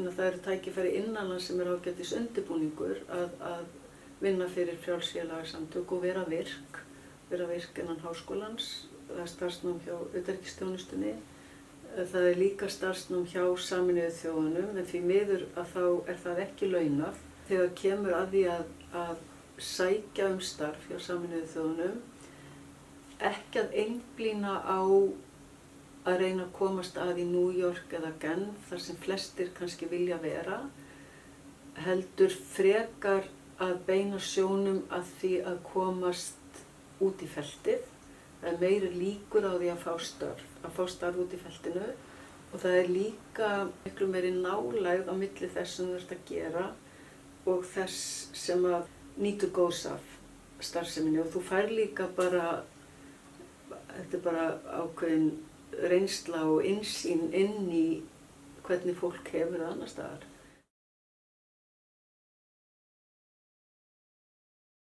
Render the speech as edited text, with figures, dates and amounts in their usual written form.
það eru tækifæri innanlands sem ágætis undirbúningur að vinna fyrir frjálsfélagasamtök og vera virk innan háskólans. Það er starfsnám hjá utanríkisþjónustunni. Það er líka starfsnám hjá Sameinuðu þjóðunum, en því miður að þá er það ekki launað. Þegar kemur að því að sækja starf hjá Sameinuðu þjóðunum, ekki að einblína á að reyna að komast að í New York eða Genf, þar sem flestir kannski vilja vera, heldur frekar að beina sjónum að því að komast út í feltið. Það er meiri líkur á því að fá starf út í feltinu, og það er líka miklu meiri nálægð á milli þess sem þú ert að gera og þess sem að nýtur góðs af starfseminni, og þú fær líka bara, þetta er bara ákveðin reynsla og innsýn inn í hvernig fólk hefur það annars staðar.